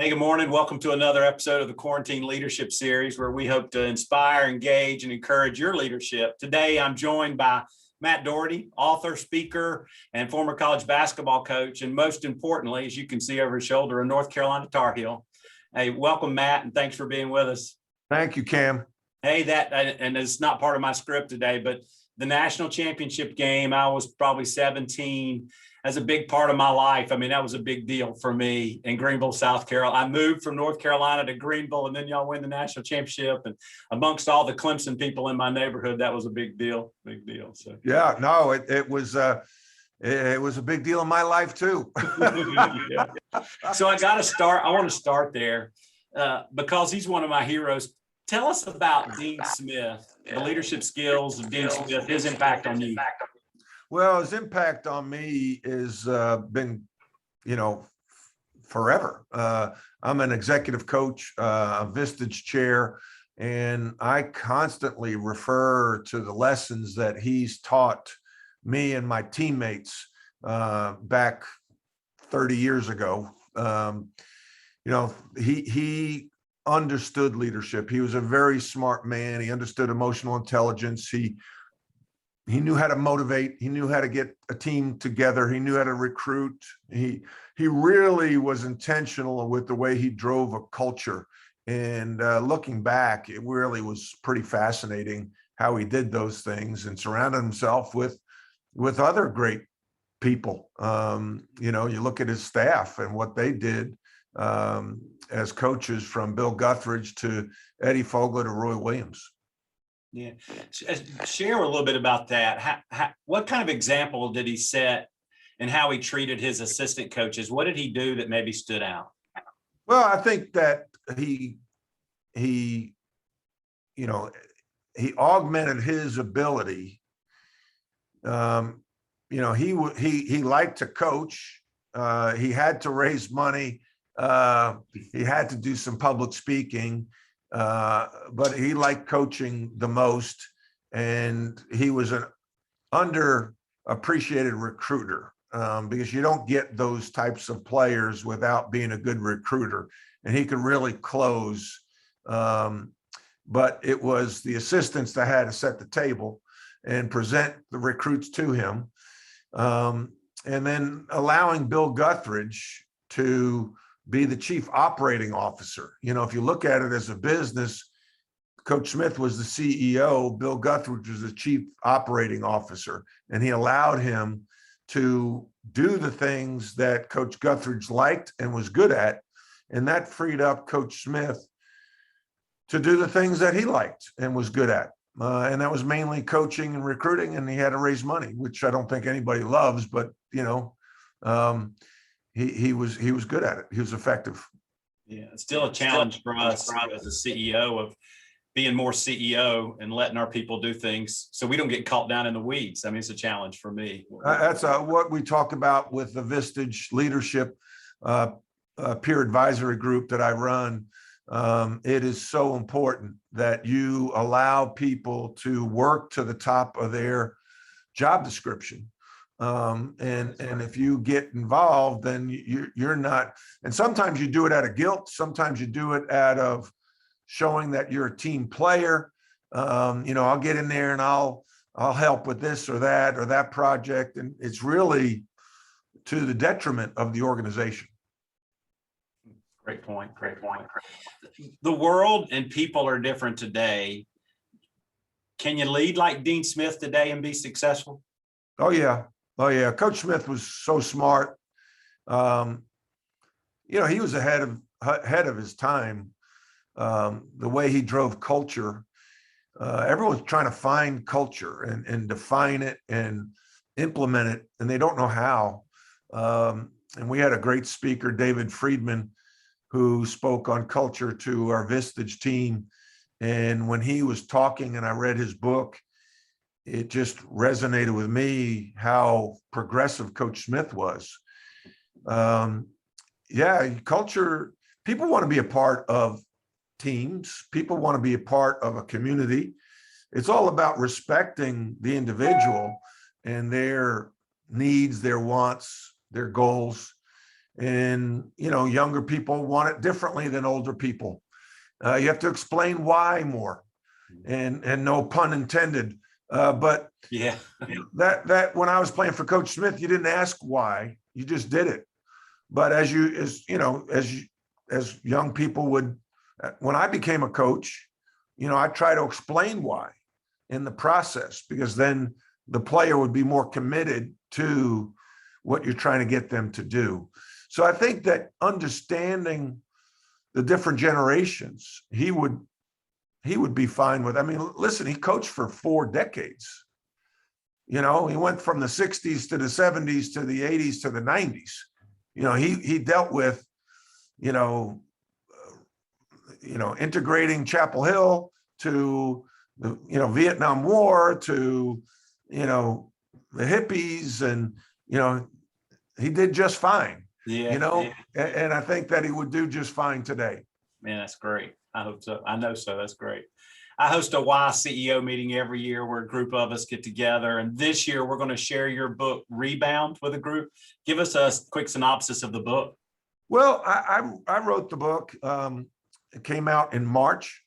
Hey, good morning. Welcome to another episode of the Quarantine Leadership Series, where we hope to inspire, engage, and encourage your leadership. Today, I'm joined by Matt Doherty, author, speaker, and former college basketball coach, and most importantly, as you can see over his shoulder, a North Carolina Tar Heel. Hey, welcome, Matt, and thanks for being with us. Thank you, Cam. Hey, and it's not part of my script today, but the national championship game, I was probably 17, as a big part of my life. I mean, that was a big deal for me in Greenville, South Carolina. I moved from North Carolina to Greenville, and then y'all win the national championship. And amongst all the Clemson people in my neighborhood, that was a big deal. So yeah, no, it was a big deal in my life too. Yeah. So I want to start there because he's one of my heroes. Tell us about Dean Smith, the leadership skills of Dean Smith, his impact on you. Well, his impact on me has been, forever. I'm an executive coach, a Vistage chair, and I constantly refer to the lessons that he's taught me and my teammates back 30 years ago. He understood leadership. He was a very smart man. He understood emotional intelligence. He knew how to motivate. He knew how to get a team together. He knew how to recruit. He really was intentional with the way he drove a culture. And looking back, it really was pretty fascinating how he did those things and surrounded himself with other great people. You look at his staff and what they did as coaches, from Bill Guthridge to Eddie Fogler to Roy Williams. Yeah. Share a little bit about that. What kind of example did he set and how he treated his assistant coaches? What did he do that maybe stood out? Well, I think that he augmented his ability. He liked to coach. He had to raise money. He had to do some public speaking. But he liked coaching the most, and he was an underappreciated recruiter because you don't get those types of players without being a good recruiter, and he could really close. But it was the assistants that had to set the table and present the recruits to him, and then allowing Bill Guthridge to be the chief operating officer. If you look at it as a business, Coach Smith was the CEO, Bill Guthridge was the chief operating officer, and he allowed him to do the things that Coach Guthridge liked and was good at, and that freed up Coach Smith to do the things that he liked and was good at. And that was mainly coaching and recruiting, and he had to raise money, which I don't think anybody loves, but he was good at it. He was effective. Yeah, it's still a challenge for us as a CEO of being more CEO and letting our people do things so we don't get caught down in the weeds. I mean, it's a challenge for me. That's what we talk about with the Vistage leadership peer advisory group that I run. It is so important that you allow people to work to the top of their job description. And if you get involved, then you're not, and sometimes you do it out of guilt. Sometimes you do it out of showing that you're a team player. I'll get in there and I'll help with this or that project. And it's really to the detriment of the organization. Great point. The world and people are different today. Can you lead like Dean Smith today and be successful? Oh yeah. Coach Smith was so smart. He was ahead of his time. The way he drove culture, everyone's trying to find culture and define it and implement it, and they don't know how. And we had a great speaker, David Friedman, who spoke on culture to our Vistage team. And when he was talking and I read his book, it just resonated with me how progressive Coach Smith was. Culture, people want to be a part of teams. People want to be a part of a community. It's all about respecting the individual and their needs, their wants, their goals. And, younger people want it differently than older people. You have to explain why more, and no pun intended. But Yeah. that when I was playing for Coach Smith, you didn't ask why, you just did it. But as young people would, when I became a coach, I try to explain why in the process, because then the player would be more committed to what you're trying to get them to do. So I think that understanding the different generations, he would be fine with. I mean, listen, he coached for 4 decades. He went from the 60s to the 70s to the 80s to the 90s. He dealt with, integrating Chapel Hill to the, Vietnam War to, the hippies, and, he did just fine. Yeah. And I think that he would do just fine today. Man, that's great. I hope so. I know so. That's great. I host a Y CEO meeting every year where a group of us get together. And this year we're going to share your book, Rebound, with a group. Give us a quick synopsis of the book. Well, I wrote the book. It came out in March.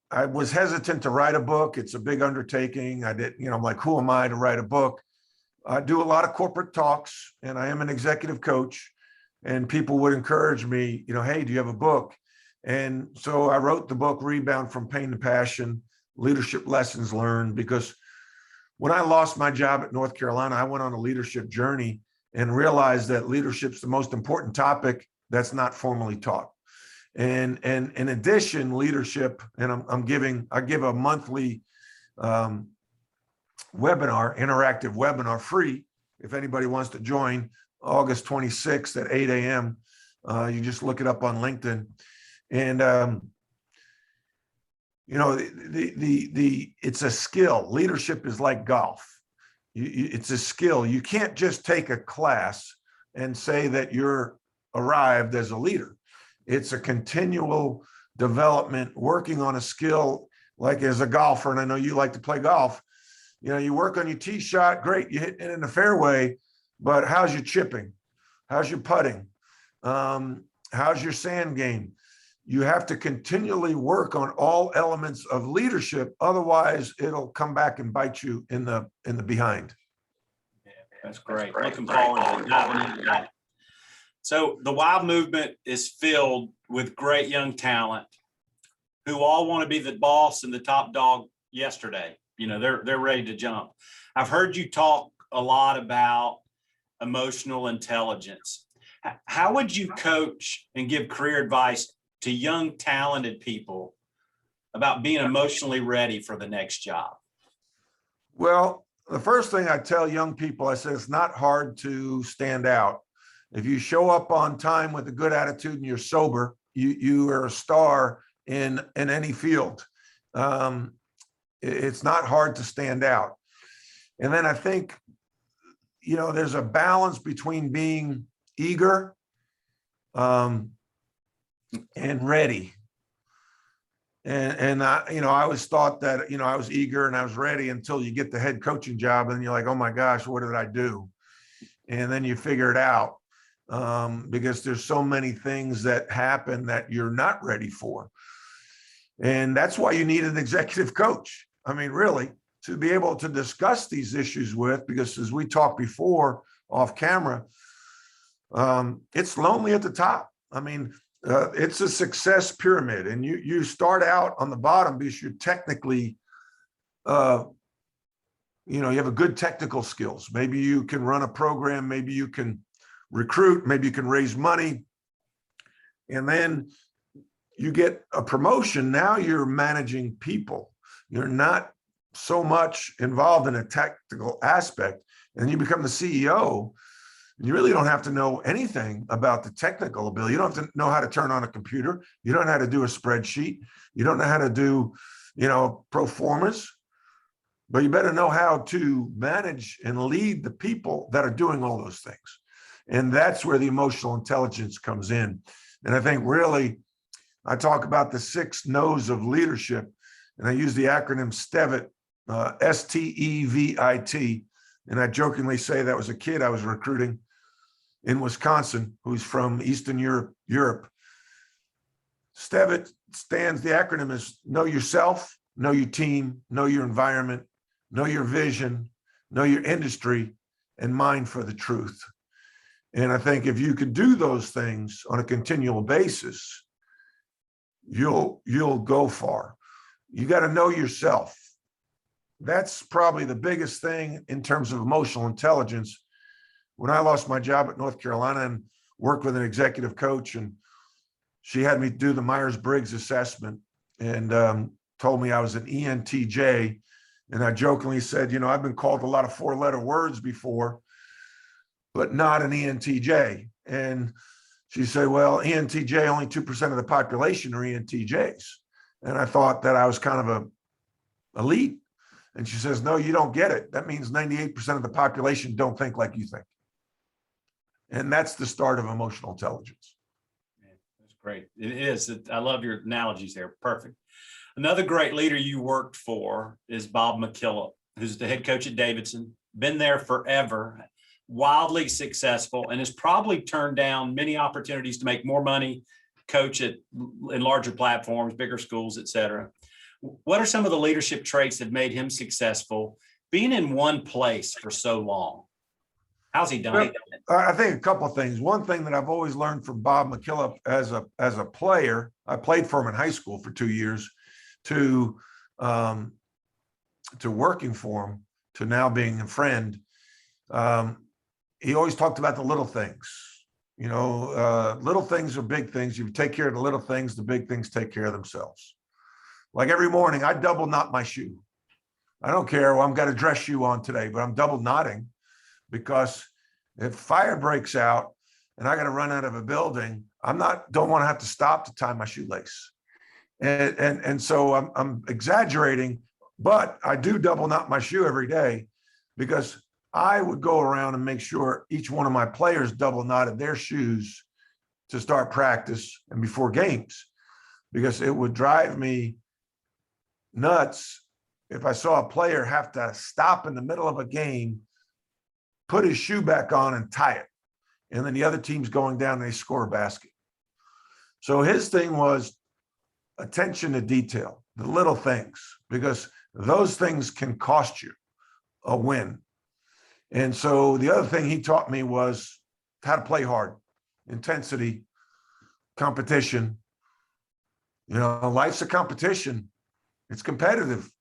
I was hesitant to write a book. It's a big undertaking. I'm like, who am I to write a book? I do a lot of corporate talks, and I am an executive coach, and people would encourage me, hey, do you have a book? And so I wrote the book, Rebound from Pain to Passion, Leadership Lessons Learned, because when I lost my job at North Carolina, I went on a leadership journey and realized that leadership's the most important topic that's not formally taught. And in addition, leadership, and I give a monthly interactive webinar free. If anybody wants to join, August 26th at 8 a.m. You just look it up on LinkedIn. And, it's a skill. Leadership is like golf. It's a skill. You can't just take a class and say that you're arrived as a leader. It's a continual development, working on a skill, like as a golfer. And I know you like to play golf. You work on your tee shot, great, you hit it in the fairway, but how's your chipping? How's your putting? How's your sand game? You have to continually work on all elements of leadership. Otherwise, it'll come back and bite you in the behind. Yeah, that's great. Looking forward to diving into that. So the Wild movement is filled with great young talent who all want to be the boss and the top dog yesterday. They're ready to jump. I've heard you talk a lot about emotional intelligence. How would you coach and give career advice to young, talented people about being emotionally ready for the next job? Well, the first thing I tell young people, I say, it's not hard to stand out. If you show up on time with a good attitude and you're sober, you are a star in any field. It's not hard to stand out. And then I think, there's a balance between being eager and ready. And I always thought that, I was eager and I was ready until you get the head coaching job and you're like, oh my gosh, what did I do? And then you figure it out because there's so many things that happen that you're not ready for. And that's why you need an executive coach. I mean, really, to be able to discuss these issues with, because as we talked before off camera, it's lonely at the top. I mean, it's a success pyramid, and you start out on the bottom because you're technically, you have a good technical skills. Maybe you can run a program, maybe you can recruit, maybe you can raise money, and then you get a promotion. Now you're managing people. You're not so much involved in a technical aspect, and you become the CEO. And you really don't have to know anything about the technical ability. You don't have to know how to turn on a computer. You don't know how to do a spreadsheet. You don't know how to do, pro formas, but you better know how to manage and lead the people that are doing all those things. And that's where the emotional intelligence comes in. And I think really, I talk about the 6 no's of leadership, and I use the acronym STEVIT, STEVIT. And I jokingly say that was a kid I was recruiting. in Wisconsin, who's from Eastern Europe. STEVIT stands, the acronym is know yourself, know your team, know your environment, know your vision, know your industry, and mine for the truth. And I think if you can do those things on a continual basis, you'll go far. You got to know yourself. That's probably the biggest thing in terms of emotional intelligence. When I lost my job at North Carolina and worked with an executive coach, and she had me do the Myers-Briggs assessment and told me I was an ENTJ. And I jokingly said, you know, I've been called a lot of four-letter words before, but not an ENTJ. And she said, well, ENTJ, only 2% of the population are ENTJs. And I thought that I was kind of a elite. And she says, no, you don't get it. That means 98% of the population don't think like you think. And that's the start of emotional intelligence. Man, that's great. It is. I love your analogies there. Perfect. Another great leader you worked for is Bob McKillop, who's the head coach at Davidson, been there forever, wildly successful, and has probably turned down many opportunities to make more money, coach in larger platforms, bigger schools, et cetera. What are some of the leadership traits that made him successful being in one place for so long? How's he done it? I think a couple of things. One thing that I've always learned from Bob McKillop as a player, I played for him in high school for 2 years, to working for him, to now being a friend. He always talked about the little things. You know, little things are big things. You take care of the little things, the big things take care of themselves. Like every morning, I double knot my shoe. I don't care, well, I've got a dress shoe on today, but I'm double knotting, because if fire breaks out and I got to run out of a building, don't want to have to stop to tie my shoelace. And so I'm exaggerating, but I do double knot my shoe every day, because I would go around and make sure each one of my players double knotted their shoes to start practice and before games, because it would drive me nuts if I saw a player have to stop in the middle of a game, put his shoe back on and tie it, and then the other team's going down and they score a basket. So his thing was attention to detail, the little things, because those things can cost you a win. And so the other thing he taught me was how to play hard, intensity, competition. You know, life's a competition. It's competitive.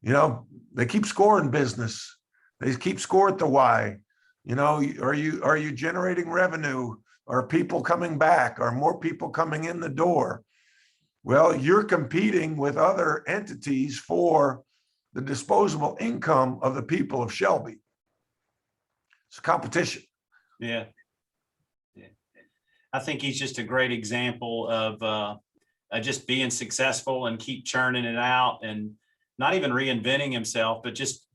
You know, they keep scoring business. They keep score at the Y. You know, are you generating revenue? Are people coming back? Are more people coming in the door? Well, you're competing with other entities for the disposable income of the people of Shelby. It's a competition. Yeah. I think he's just a great example of just being successful and keep churning it out, and not even reinventing himself, but just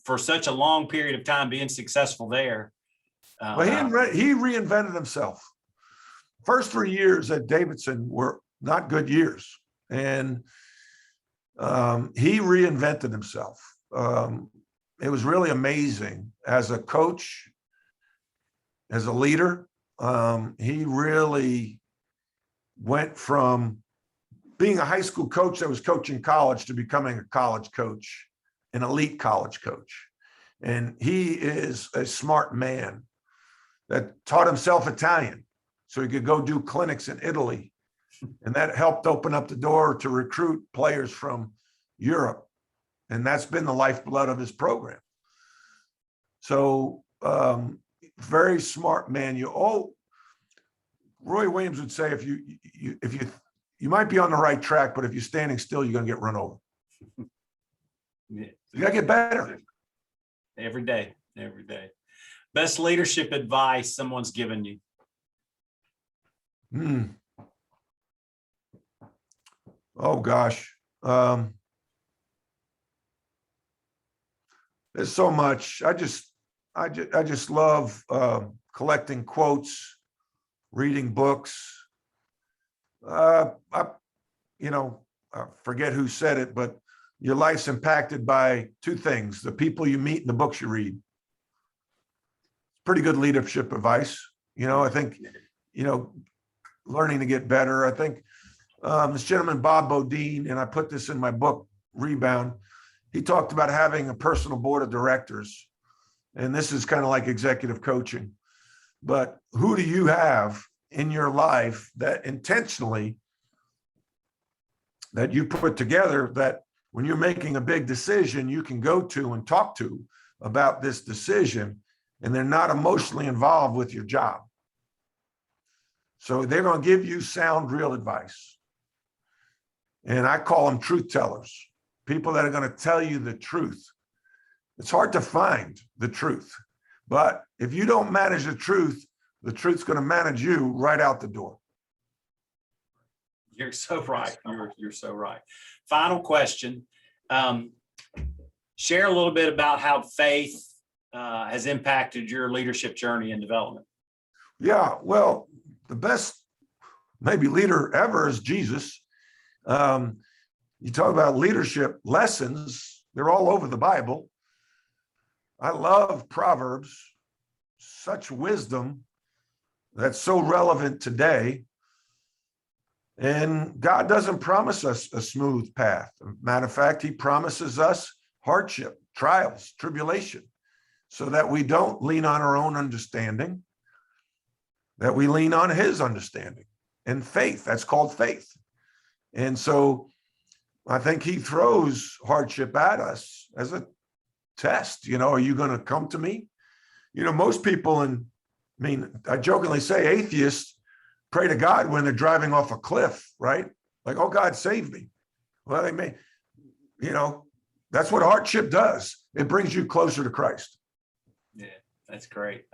for such a long period of time being successful there. Well, he reinvented himself. First 3 years at Davidson were not good years, and he reinvented himself. It was really amazing as a coach, as a leader. He really went from being a high school coach that was coaching college to becoming a college coach, an elite college coach. And he is a smart man that taught himself Italian so he could go do clinics in Italy. And that helped open up the door to recruit players from Europe. And that's been the lifeblood of his program. So very smart man. Roy Williams would say, if you might be on the right track, but if you're standing still, you're going to get run over. Yeah. You got to get better. Every day. Best leadership advice someone's given you? Oh gosh. There's so much. I just love collecting quotes, reading books. I forget who said it, but your life's impacted by two things: the people you meet and the books you read. Pretty good leadership advice. I think, learning to get better. I think this gentleman, Bob Bodine, and I put this in my book, Rebound, he talked about having a personal board of directors. And this is kind of like executive coaching. But who do you have in your life that intentionally that you put together that when you're making a big decision, you can go to and talk to about this decision, and they're not emotionally involved with your job. So they're going to give you sound, real advice. And I call them truth tellers, people that are going to tell you the truth. It's hard to find the truth, but if you don't manage the truth's going to manage you right out the door. You're so right. You're so right. Final question. Share a little bit about how faith has impacted your leadership journey and development. Yeah, well, the best maybe leader ever is Jesus. You talk about leadership lessons, they're all over the Bible. I love Proverbs, such wisdom that's so relevant today. And God doesn't promise us a smooth path. Matter of fact, he promises us hardship, trials, tribulation, so that we don't lean on our own understanding, that we lean on his understanding and faith. That's called faith. And so I think he throws hardship at us as a test. Are you going to come to me? Most people, I jokingly say atheists pray to God when they're driving off a cliff, right? Like, oh, God, save me. Well, they may, that's what hardship does. It brings you closer to Christ. Yeah, that's great.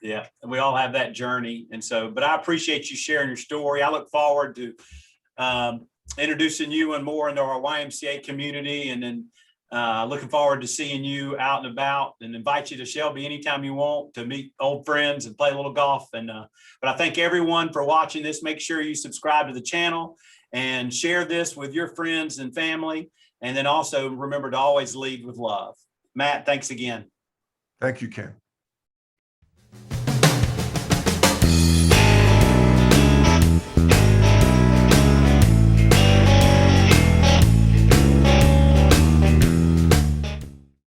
Yeah, we all have that journey. And so, but I appreciate you sharing your story. I look forward to introducing you and more into our YMCA community, and then looking forward to seeing you out and about, and invite you to Shelby anytime you want to meet old friends and play a little golf. And but I thank everyone for watching this. Make sure you subscribe to the channel and share this with your friends and family. And then also remember to always lead with love. Matt, thanks again. Thank you, Ken.